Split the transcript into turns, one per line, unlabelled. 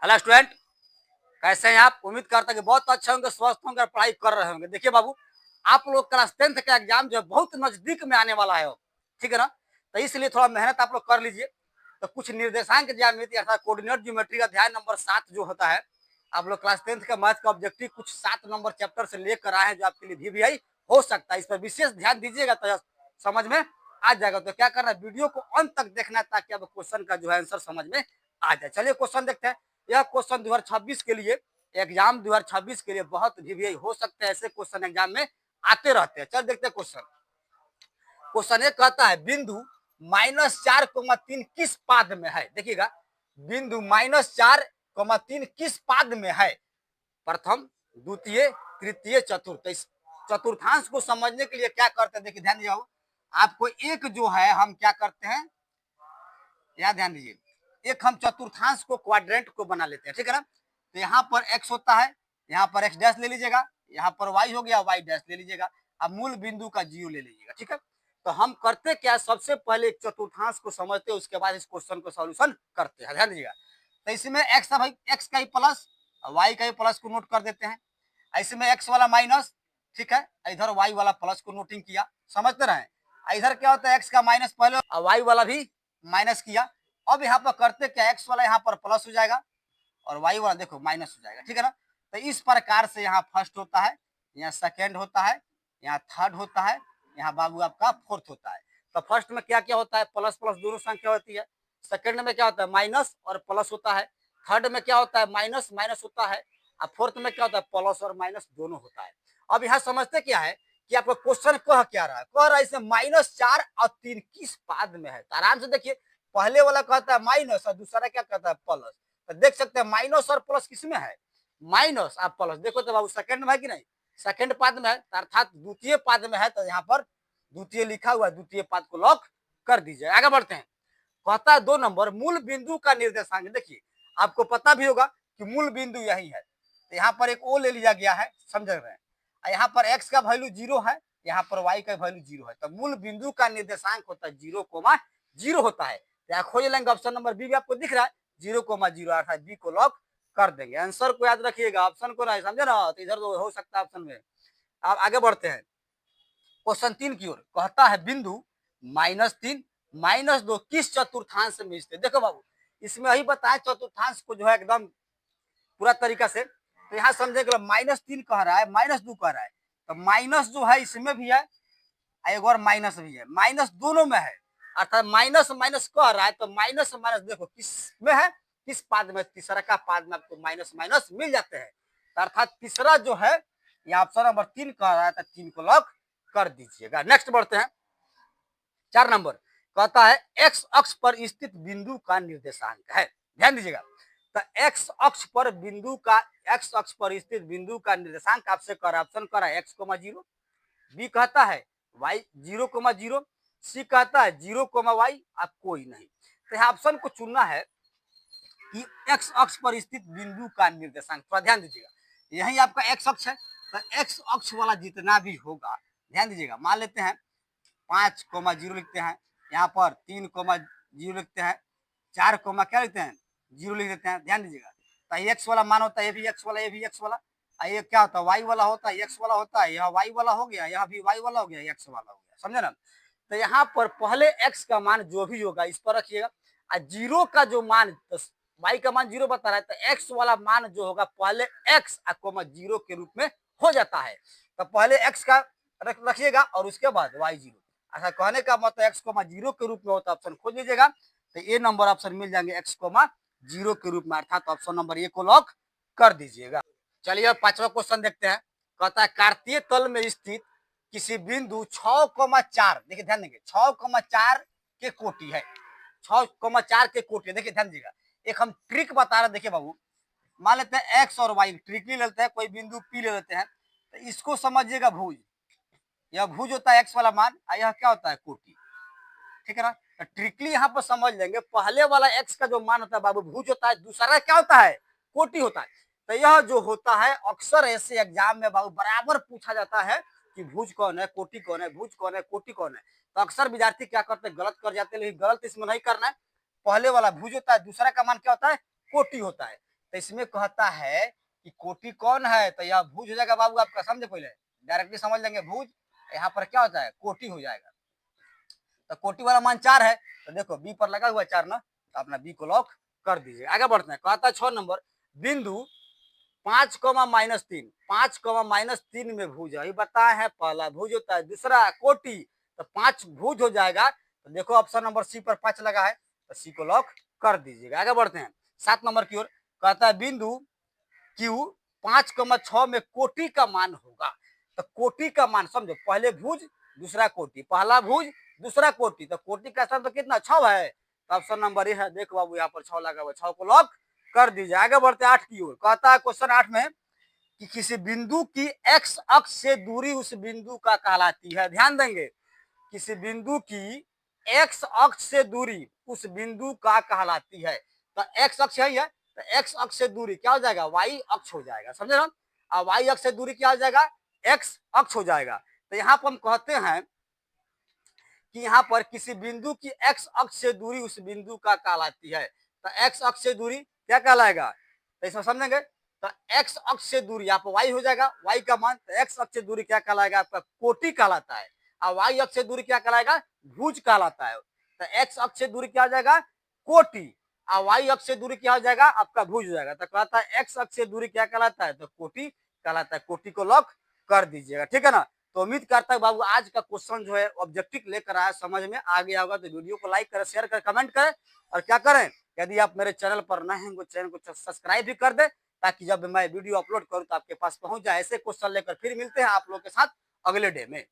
Hello student, कैसे हैं आप? उम्मीद करता हूँ कि बहुत अच्छे होंगे, स्वस्थ होंगे, पढ़ाई कर रहे होंगे। देखिए बाबू, आप लोग क्लास 10th का एग्जाम जो है बहुत नजदीक में आने वाला है, ठीक है ना? तो इसलिए थोड़ा मेहनत आप लोग कर लीजिए। तो कुछ निर्देशांक ज्यामिति अर्थात कोऑर्डिनेट ज्योमेट्री का अध्याय नंबर 7 जो होता है, आप लोग क्लास 10th का मैथ का ऑब्जेक्टिव कुछ 7 नंबर चैप्टर से लेकर आए हैं, जो आपके लिए VVI हो सकता है। इस पर विशेष ध्यान दीजिएगा तो समझ में आ जाएगा। तो क्या करना है, वीडियो को अंत तक देखना है ताकि अब क्वेश्चन का जो है आंसर समझ में आ जाए। चलिए क्वेश्चन देखते हैं। यह क्वेश्चन 2026 के लिए, एग्जाम 2026 के लिए बहुत VVI हो सकते हैं। ऐसे क्वेश्चन एग्जाम में आते रहते हैं। चल देखते हैं क्वेश्चन। क्वेश्चन ये कहता है बिंदु -4,3 किस पाद में है? देखिएगा, बिंदु -4,3 किस पाद में है? प्रथम, द्वितीय, तृतीय, चतुर्थ। इस चतुर्थांश को समझने के लिए क्या करते हैं, देखिए ध्यान दीजिए। आपको एक जो है हम क्या करते हैं, याद ध्यान दीजिए, एक हम चतुर्थांश को क्वाड्रेंट को बना लेते हैं, ठीक है ना? तो यहाँ पर x होता है, यहाँ पर x डैश ले लीजिएगा, यहाँ पर y हो गया, y डैश ले लीजिएगा। अब मूल बिंदु का 0 ले लीजिएगा, ठीक है? तो हम करते क्या, सबसे पहले एक चतुर्थांश को समझते हैं, उसके बाद इस क्वेश्चन को सॉल्यूशन करते हैं। ध्यान दीजिएगा। तो इसमें x है भाई, x का ही प्लस y का ही प्लस को नोट कर देते हैं। इसमें x वाला माइनस, ठीक है, इधर y वाला प्लस को नोटिंग किया, समझते रहे। इधर क्या होता है, x का माइनस पहले और y वाला भी माइनस किया। अब यहाँ पर करते क्या, x वाला यहाँ पर प्लस हो जाएगा और y वाला देखो माइनस हो जाएगा, ठीक है ना? तो इस प्रकार से यहाँ फर्स्ट होता है, यहाँ सेकेंड होता है, यहाँ थर्ड होता है, यहाँ बाबू आपका फोर्थ होता है। तो फर्स्ट में क्या क्या होता है, प्लस प्लस दोनों संख्या होती है। सेकेंड में क्या होता है, माइनस और प्लस होता है। थर्ड में क्या होता है, माइनस माइनस होता है। और फोर्थ में क्या होता है, प्लस और माइनस दोनों होता है। अब यहाँ समझते क्या है कि आपका क्वेश्चन कह क्या रहा है, कह रहा है इसमें -4 और 3 किस पाद में है। तो आराम से देखिए, पहले वाला कहता है माइनस और दूसरा क्या कहता है, प्लस। तो देख सकते हैं माइनस और प्लस किसमें है, माइनस और प्लस। देखो तो बाबू सेकंड में है कि नहीं, सेकंड पाद में है, अर्थात द्वितीय पाद में है। तो यहाँ पर द्वितीय लिखा हुआ है, द्वितीय पाद को लॉक कर दीजिए। आगे बढ़ते हैं। कहता है 2 नंबर, मूल बिंदु का निर्देशांक। देखिए, आपको पता भी होगा कि मूल बिंदु यही है। तो यहाँ पर एक ओ ले लिया गया है, समझ रहे हैं। यहाँ पर x का वैल्यू 0 है, यहाँ पर y का वैल्यू 0 है। तो मूल बिंदु का निर्देशांक होता है 0,0 होता है। यहाँ खोज लेंगे, ऑप्शन नंबर बी भी आपको दिख रहा है 0,0, अर्थात बी को लॉक कर देंगे। आंसर को याद रखिएगा, ऑप्शन को नहीं समझे ना, तो इधर तो हो सकता है ऑप्शन में। अब आगे बढ़ते हैं क्वेश्चन 3 की ओर। कहता है बिंदु -3 -2 किस चतुर्थांश में स्थित? देखो बाबू, इसमें यही बताया चतुर्थांश को जो है एकदम पूरा तरीका से। तो यहाँ समझे -3 कह रहा है, -2 कह रहा है। तो माइनस जो है इसमें भी है, एक और माइनस भी है, माइनस दोनों में है। अर्थात माइनस माइनस कह रहा है, तो माइनस माइनस देखो किस में है, किस पाद में, तीसरा का पाद में आपको माइनस माइनस मिल जाते हैं। अर्थात तीसरा जो है, ये ऑप्शन नंबर 3 कह रहा है, तो 3 को लॉक कर दीजिएगा। नेक्स्ट बढ़ते हैं 4 नंबर। कहता है एक्स अक्ष पर स्थित बिंदु का निर्देशांक है। ध्यान दीजिएगा। तो एक्स अक्ष पर बिंदु का, एक्स अक्ष पर स्थित बिंदु का निर्देशांक आपसे कर ऑप्शन करा x,0, बी कहता है y 0,0, सी कहता है 0,y, आप कोई नहीं। तो यहाँ ऑप्शन को चुनना है कि एक्स अक्ष पर स्थित बिंदु का निर्देशांक। थोड़ा ध्यान दीजिएगा, यही आपका एक्स अक्ष है। तो एक्स अक्ष वाला जितना भी होगा, ध्यान दीजिएगा, मान लेते हैं 5,0 लिखते हैं, यहाँ पर 3,0 लिखते हैं, 4, क्या लिखते हैं, 0 लिख देते हैं। ध्यान दीजिएगा। तो एक्स वाला मान होता है, ये भी एक्स वाला, ये भी एक्स वाला। ये क्या होता है, वाई वाला होता है, एक्स वाला होता है, यहाँ वाई वाला हो गया, यहाँ भी वाई वाला हो गया, एक्स वाला हो गया। समझे ना? तो यहाँ पर पहले एक्स का मान जो भी होगा इस पर रखिएगा, और 0 का जो मान, तो वाई का मान 0 बता रहा है, तो एक्स वाला मान जो होगा पहले एक्स 0 के रूप में हो जाता है। तो पहले एक्स का रखिएगा और उसके बाद वाई 0। अच्छा, कहने का मतलब x,0 के रूप में होता है, ऑप्शन खोज लीजिएगा। तो ये नंबर ऑप्शन मिल जाएंगे x,0 के रूप में, अर्थात ऑप्शन नंबर ए को लॉक कर दीजिएगा। चलिए अब 5वां क्वेश्चन देखते हैं। कहता है कार्तीय तल में स्थित किसी बिंदु 6,4, देखिए ध्यान देंगे, 6,4 के कोटि है, 6,4 के कोटि। देखिए ध्यान दीजिएगा, एक हम ट्रिक बता रहे, देखिए बाबू, मान लेते हैं एक्स और वाई, ट्रिक ले लेते हैं, कोई बिंदु पी ले लेते हैं। तो इसको समझिएगा भुज, यह भुज होता है एक्स वाला मान, यह क्या होता है, कोटि, ठीक है ना? तो ट्रिकली यहाँ पर समझ लेंगे, पहले वाला एक्स का जो मान होता है बाबू भुज होता है, दूसरा क्या होता है, कोटि होता है। तो यह जो होता है अक्सर ऐसे एग्जाम में बाबू बराबर पूछा जाता है कि भुज कौन है, कोटि कौन है, भुज कौन है, कोटि कौन है। तो अक्सर विद्यार्थी क्या करते हैं, गलत कर जाते हैं, लेकिन गलत इसमें नहीं करना है। पहले वाला भुज होता है, दूसरा का मान क्या होता है, कोटि होता है। तो इसमें कहता है कि कोटि कौन है, तो यह भुज हो जाएगा बाबू आपका, समझे, पहले डायरेक्टली समझ लेंगे भुज, यहाँ पर क्या होता है कोटि हो जाएगा। तो कोटि वाला मान 4 है, तो देखो बी पर लगा हुआ 4 ना, तो अपना बी को लॉक कर दीजिए। आगे बढ़ते हैं, कहता है 6 नंबर, बिंदु 5,-3, 5,-3 में भुज है, बताए हैं पहला भुज होता है, दूसरा कोटि, तो 5 भुज हो जाएगा। तो देखो ऑप्शन नंबर सी पर 5 लगा है, तो सी को लॉक कर दीजिएगा। आगे बढ़ते हैं 7 नंबर की ओर, कहता है बिंदु क्यू 5,6 में कोटि का मान होगा। तो कोटि का मान समझो, पहले भुज दूसरा कोटि, पहला भुज दूसरा कोटि, तो कोटि का स्थान तो कितना 6 है, तो ऑप्शन नंबर ये है। देखो बाबू यहाँ पर 6 लगा हुआ, 6 को लॉक कर दीजिए। आगे बढ़ते 8 की ओर, कहता है क्वेश्चन 8 में कि किसी बिंदु की एक्स अक्ष से दूरी उस बिंदु का कहलाती है। ध्यान देंगे, किसी बिंदु की एक्स अक्ष से दूरी उस बिंदु का कहलाती है। तो एक्स अक्ष है, तो एक्स अक्ष से दूरी क्या हो जाएगा, वाई अक्ष हो जाएगा, समझे ना। और वाई अक्ष से दूरी क्या हो जाएगा, एक्स अक्ष हो जाएगा। तो यहाँ पर हम कहते हैं कि यहाँ पर किसी बिंदु की एक्स अक्ष से दूरी उस बिंदु का कहलाती है। तो एक्स अक्ष से दूरी क्या कहलाएगा, तो इसमें समझेंगे। तो एक्स अक्ष से दूरी यहाँ पर वाई हो जाएगा, वाई का मान, तो एक्स अक्ष से दूरी क्या कहलाएगा आपका कोटि कहलाता है, और वाई अक्ष से दूरी क्या कहलाएगा भुज कहलाता है। तो एक्स अक्ष से दूरी क्या हो जाएगा कोटि, और वाई अक्ष से दूरी क्या हो जाएगा आपका भुज हो जाएगा। तो कहता है एक्स अक्ष से दूरी क्या कहलाता है, तो कोटि कहलाता है। कोटि को लॉक कर दीजिएगा, ठीक है ना। तो उम्मीद करता है बाबू आज का क्वेश्चन जो है ऑब्जेक्टिव लेकर आया, समझ में आ गया होगा। तो वीडियो को लाइक करें, शेयर करें, कमेंट करें, और क्या करें, यदि आप मेरे चैनल पर नए हैं तो चैनल को सब्सक्राइब भी कर दें, ताकि जब मैं वीडियो अपलोड करूं तो आपके पास पहुंच जाए। ऐसे क्वेश्चन लेकर फिर मिलते हैं आप लोग के साथ अगले डे में।